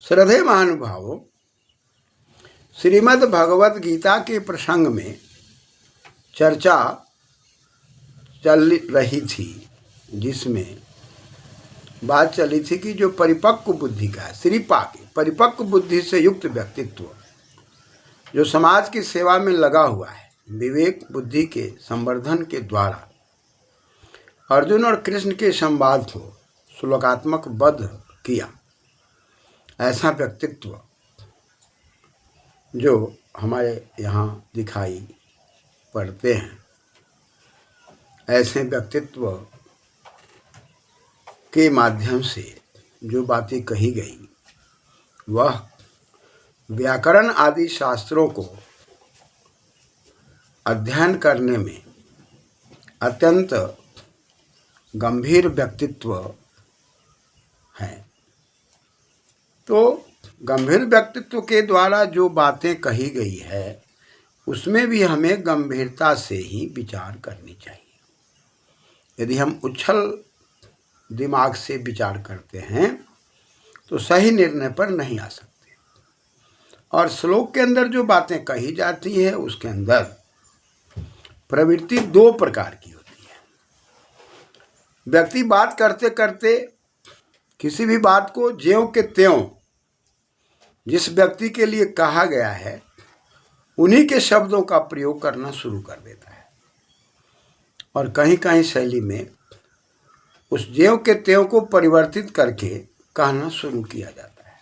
श्रद्धेय महानुभावों, श्रीमद् भगवत गीता के प्रसंग में चर्चा चल रही थी, जिसमें बात चली थी कि जो परिपक्व बुद्धि का है, श्रीपा की परिपक्व बुद्धि से युक्त व्यक्तित्व जो समाज की सेवा में लगा हुआ है, विवेक बुद्धि के संवर्धन के द्वारा अर्जुन और कृष्ण के संवाद को श्लोकात्मक बद्ध किया। ऐसा व्यक्तित्व जो हमारे यहाँ दिखाई पड़ते हैं, ऐसे व्यक्तित्व के माध्यम से जो बातें कही गई वह व्याकरण आदि शास्त्रों को अध्ययन करने में अत्यंत गंभीर व्यक्तित्व है। तो गंभीर व्यक्तित्व के द्वारा जो बातें कही गई है उसमें भी हमें गंभीरता से ही विचार करनी चाहिए। यदि हम उछल दिमाग से विचार करते हैं तो सही निर्णय पर नहीं आ सकते। और श्लोक के अंदर जो बातें कही जाती है उसके अंदर प्रवृत्ति दो प्रकार की होती है। व्यक्ति बात करते करते किसी भी बात को ज्यों के त्यों जिस व्यक्ति के लिए कहा गया है उन्हीं के शब्दों का प्रयोग करना शुरू कर देता है, और कहीं कहीं शैली में उस ज्यों के त्यों को परिवर्तित करके कहना शुरू किया जाता है,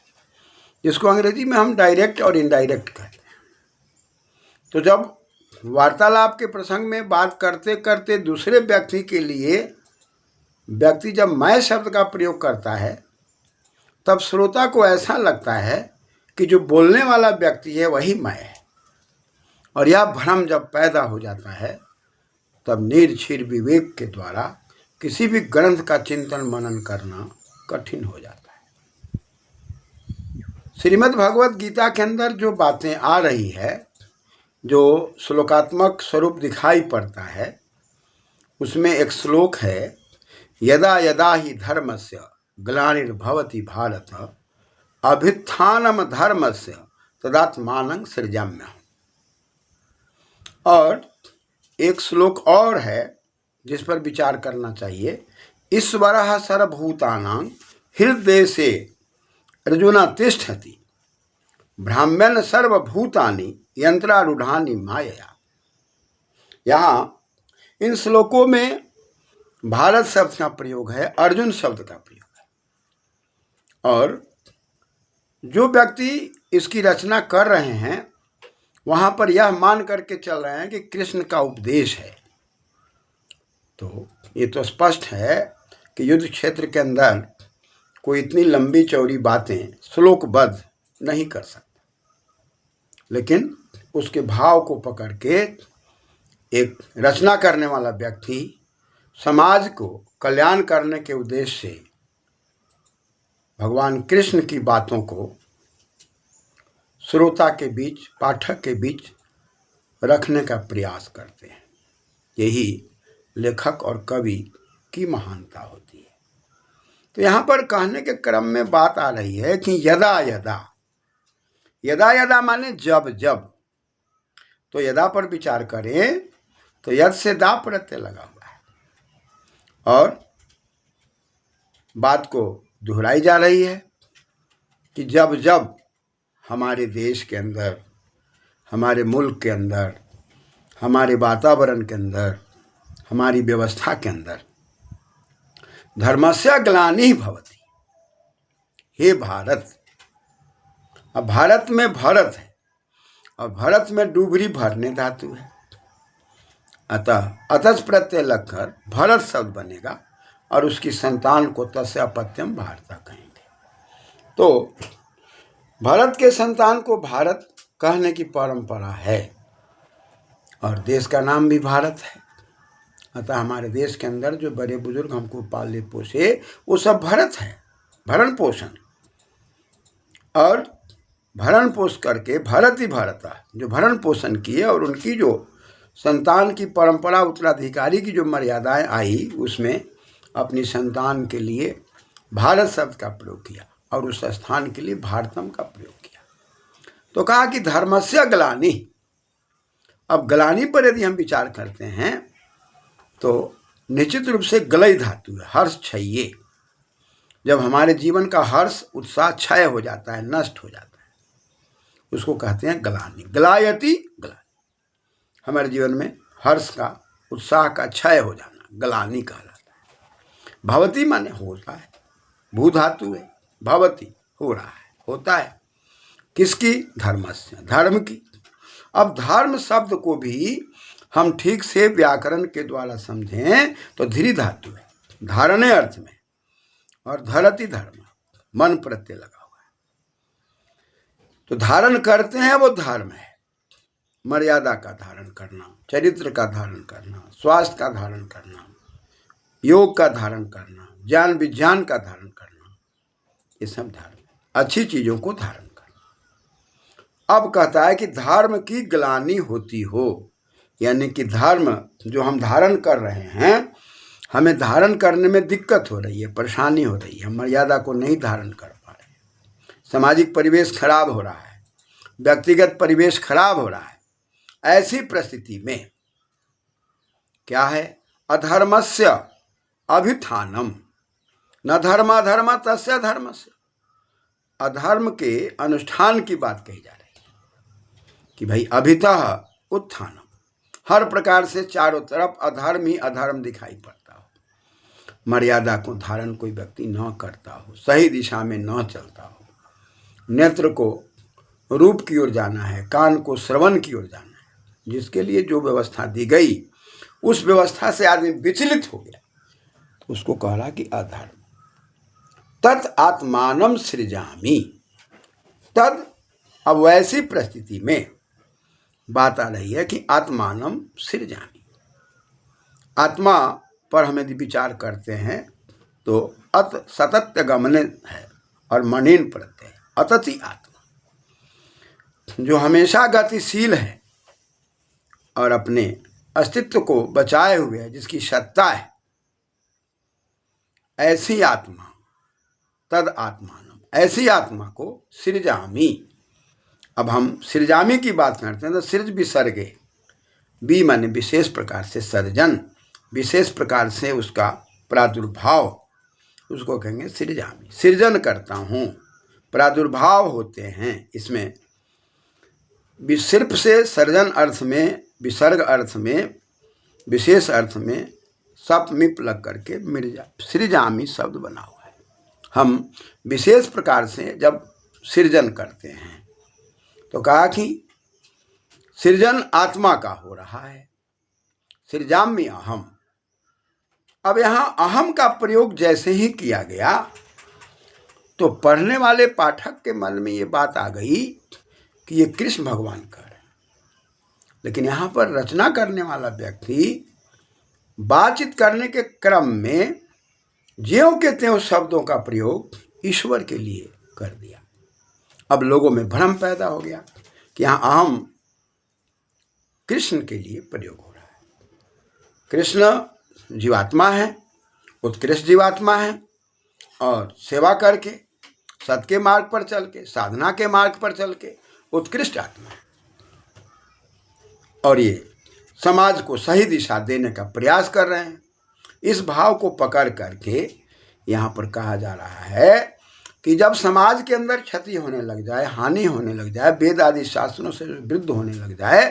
जिसको अंग्रेजी में हम डायरेक्ट और इनडायरेक्ट कहते हैं। तो जब वार्तालाप के प्रसंग में बात करते करते दूसरे व्यक्ति के लिए व्यक्ति जब मैं शब्द का प्रयोग करता है तब श्रोता को ऐसा लगता है कि जो बोलने वाला व्यक्ति है वही मैं है, और यह भ्रम जब पैदा हो जाता है तब निर्छीर विवेक के द्वारा किसी भी ग्रंथ का चिंतन मनन करना कठिन हो जाता है। श्रीमद् भगवत गीता के अंदर जो बातें आ रही है, जो श्लोकात्मक स्वरूप दिखाई पड़ता है, उसमें एक श्लोक है, यदा यदा ही धर्मस्य ग्लानिर्भवति भारत अभ्युत्थानम धर्मस्य तदात्मानं सृजाम्यहम्। और एक श्लोक और है जिस पर विचार करना चाहिए, ईश्वरः सर्वभूतानां हृदयसे अर्जुन तिष्ठति ब्राह्मण सर्वभूतानि यंत्रारूढ़ानि मायया। यहाँ इन श्लोकों में भारत शब्द का प्रयोग है, अर्जुन शब्द का प्रयोग है, और जो व्यक्ति इसकी रचना कर रहे हैं वहाँ पर यह मान करके चल रहे हैं कि कृष्ण का उपदेश है। तो ये तो स्पष्ट है कि युद्ध क्षेत्र के अंदर कोई इतनी लंबी चौड़ी बातें श्लोकबद्ध नहीं कर सकता, लेकिन उसके भाव को पकड़ के एक रचना करने वाला व्यक्ति समाज को कल्याण करने के उद्देश्य से भगवान कृष्ण की बातों को श्रोता के बीच, पाठक के बीच रखने का प्रयास करते हैं। यही लेखक और कवि की महानता होती है। तो यहाँ पर कहने के क्रम में बात आ रही है कि यदा यदा, यदा यदा माने जब जब। तो यदा पर विचार करें तो यद से दा प्रत्यय लगा हुआ है, और बात को दोहराई जा रही है कि जब जब हमारे देश के अंदर, हमारे मुल्क के अंदर, हमारे वातावरण के अंदर, हमारी व्यवस्था के अंदर धर्मस्य ग्लानिः भवति, हे भारत। अब भारत में भरत है और भरत में डूबरी भरने धातु है, अतः अतस प्रत्यय लगकर भरत शब्द बनेगा और उसकी संतान को तस्य अपत्यम भारता कहेंगे। तो भरत के संतान को भारत कहने की परंपरा है, और देश का नाम भी भारत है। अतः हमारे देश के अंदर जो बड़े बुजुर्ग हमको पाले पोसे वो सब भरत है, भरण पोषण। और भरण पोष करके भरत ही भरता जो भरण पोषण किए, और उनकी जो संतान की परंपरा, उत्तराधिकारी की जो मर्यादाएं आई, उसमें अपनी संतान के लिए भारत शब्द का प्रयोग किया। और उस स्थान के लिए भारतम का प्रयोग किया। तो कहा कि धर्मस्य ग्लानि। अब ग्लानि पर यदि हम विचार करते हैं तो निश्चित रूप से गलय धातु है, हर्ष क्षय। जब हमारे जीवन का हर्ष उत्साह क्षय हो जाता है, नष्ट हो जाता है, उसको कहते हैं ग्लानि। ग्लायति ग्लानि, हमारे जीवन में हर्ष का उत्साह का क्षय हो जाना ग्लानि कहलाता है। भवति माने होता है, भू धातु है, भवति हो रहा है, होता है। किसकी? धर्मस्य, धर्म की। अब धर्म शब्द को भी हम ठीक से व्याकरण के द्वारा समझें तो धीरी धातु है, धारणे अर्थ में, और धरति धर्म, मन प्रत्यय लगा हुआ है। तो धारण करते हैं वो धर्म है, मर्यादा का धारण करना, चरित्र का धारण करना, स्वास्थ्य का धारण करना, योग का धारण करना, ज्ञान विज्ञान का धारण करना, ये सब धर्म है, अच्छी चीजों को धारण करना। अब कहता है कि धर्म की ग्लानि होती हो, यानी कि धर्म जो हम धारण कर रहे हैं, हमें धारण करने में दिक्कत हो रही है, परेशानी हो रही है, हम मर्यादा को नहीं धारण कर पा रहे, सामाजिक परिवेश खराब हो रहा है, व्यक्तिगत परिवेश खराब हो रहा है। ऐसी परिस्थिति में क्या है? अधर्मस्य अभिथानम, न धर्माधर्म तस्य धर्मस्य। अधर्म के अनुष्ठान की बात कही जा रही है कि भाई अभितः उत्थानम, हर प्रकार से चारों तरफ अधर्म ही अधर्म दिखाई पड़ता हो, मर्यादा को धारण कोई व्यक्ति न करता हो, सही दिशा में न चलता हो, नेत्र को रूप की ओर जाना है, कान को श्रवण की ओर जाना है, जिसके लिए जो व्यवस्था दी गई उस व्यवस्था से आदमी विचलित हो गया, तो उसको कह रहा कि अधर्म। तत् आत्मानम सृजामि। तद, अब वैसी परिस्थिति में बात आ रही है कि आत्मानम सृजामि। आत्मा पर हम यदि विचार करते हैं तो अत सतत्य गमने है और मणिन प्रत्यय, अतति आत्मा, जो हमेशा गतिशील है और अपने अस्तित्व को बचाए हुए है, जिसकी सत्ता है, ऐसी आत्मा, तद आत्मानम, ऐसी आत्मा को सृजामि। अब हम सृजामि की बात करते हैं तो सृज विसर्गे, बी माने विशेष प्रकार से सर्जन, विशेष प्रकार से उसका प्रादुर्भाव, उसको कहेंगे सृजामि। सृजन करता हूँ, प्रादुर्भाव होते हैं इसमें, सिर्फ से सर्जन अर्थ में, विसर्ग अर्थ में, विशेष अर्थ में सप मिप लग करके सृजामि शब्द बना हुआ है। हम विशेष प्रकार से जब सृजन करते हैं तो कहा कि सृजन आत्मा का हो रहा है, सृजाम्य अहम। अब यहाँ अहम का प्रयोग जैसे ही किया गया तो पढ़ने वाले पाठक के मन में ये बात आ गई कि ये कृष्ण भगवान कर रहे हैं, लेकिन यहाँ पर रचना करने वाला व्यक्ति बातचीत करने के क्रम में ज्यों के त्यों शब्दों का प्रयोग ईश्वर के लिए कर दिया। अब लोगों में भ्रम पैदा हो गया कि यहाँ अहम कृष्ण के लिए प्रयोग हो रहा है। कृष्ण जीवात्मा है, उत्कृष्ट जीवात्मा है, और सेवा करके, सत के मार्ग पर चल के, साधना के मार्ग पर चल के उत्कृष्ट आत्मा है, और ये समाज को सही दिशा देने का प्रयास कर रहे हैं। इस भाव को पकड़ करके यहाँ पर कहा जा रहा है कि जब समाज के अंदर क्षति होने लग जाए, हानि होने लग जाए, वेद आदि शास्त्रों से विरुद्ध होने लग जाए,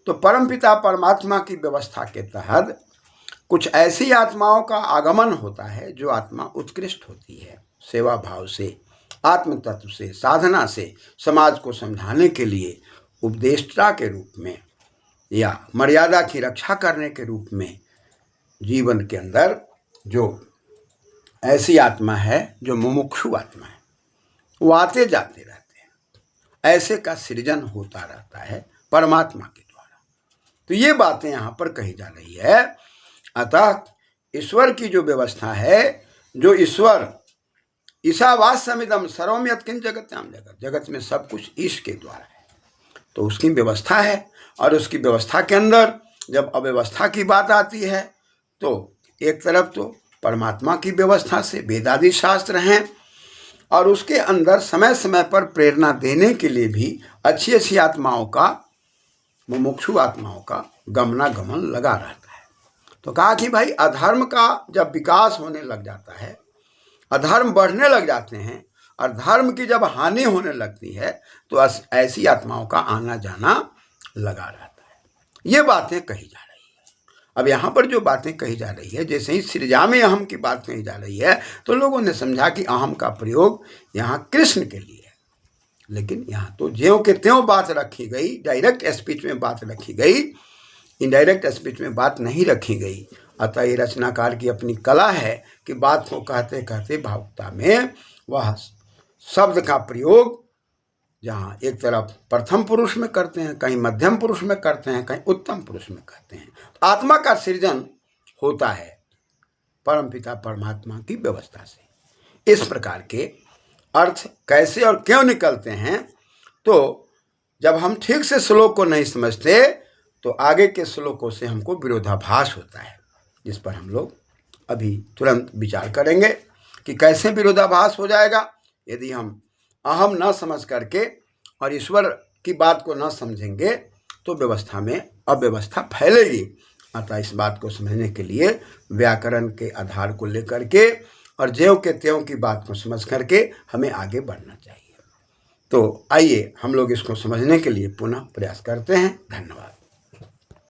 तो परमपिता परमात्मा की व्यवस्था के तहत कुछ ऐसी आत्माओं का आगमन होता है जो आत्मा उत्कृष्ट होती है, सेवा भाव से, आत्म तत्व से, साधना से समाज को समझाने के लिए उपदेष्टा के रूप में या मर्यादा की रक्षा करने के रूप में जीवन के अंदर जो ऐसी आत्मा है जो मुमुक्षु आत्मा है, वो आते जाते रहते हैं, ऐसे का सृजन होता रहता है परमात्मा के द्वारा। तो ये बातें यहाँ पर कही जा रही है। अतः ईश्वर की जो व्यवस्था है, जो ईश्वर ईशावास्यमिदं सर्वं यत्किंच जगत्याम जगत, जगत में सब कुछ ईश के द्वारा है, तो उसकी व्यवस्था है। और उसकी व्यवस्था के अंदर जब अव्यवस्था की बात आती है तो एक तरफ तो परमात्मा की व्यवस्था से वेदादि शास्त्र हैं, और उसके अंदर समय समय पर प्रेरणा देने के लिए भी अच्छी अच्छी आत्माओं का, मुमुक्षु आत्माओं का गमनागमन लगा रहता है। तो कहा कि भाई अधर्म का जब विकास होने लग जाता है, अधर्म बढ़ने लग जाते हैं और धर्म की जब हानि होने लगती है तो ऐसी आत्माओं का आना जाना लगा रहता है। ये बातें कही जा रही है। अब यहाँ पर जो बातें कही जा रही है, जैसे ही सृजा में अहम की बात कही जा रही है तो लोगों ने समझा कि अहम का प्रयोग यहाँ कृष्ण के लिए है, लेकिन यहाँ तो ज्यों के त्यों बात रखी गई, डायरेक्ट स्पीच में बात रखी गई, इनडायरेक्ट स्पीच में बात नहीं रखी गई। अतः ये रचनाकार की अपनी कला है कि बात को कहते कहते भावुकता में वह शब्द का प्रयोग जहाँ एक तरफ प्रथम पुरुष में करते हैं, कहीं मध्यम पुरुष में करते हैं, कहीं उत्तम पुरुष में करते हैं। तो आत्मा का सृजन होता है परमपिता परमात्मा की व्यवस्था से। इस प्रकार के अर्थ कैसे और क्यों निकलते हैं, तो जब हम ठीक से श्लोक को नहीं समझते तो आगे के श्लोकों से हमको विरोधाभास होता है, जिस पर हम लोग अभी तुरंत विचार करेंगे कि कैसे विरोधाभास हो जाएगा। यदि हम अहम न समझ करके और ईश्वर की बात को न समझेंगे तो व्यवस्था में अव्यवस्था फैलेगी। अतः इस बात को समझने के लिए व्याकरण के आधार को लेकर के और ज्यों के त्यों की बात को समझ करके हमें आगे बढ़ना चाहिए। तो आइए हम लोग इसको समझने के लिए पुनः प्रयास करते हैं। धन्यवाद।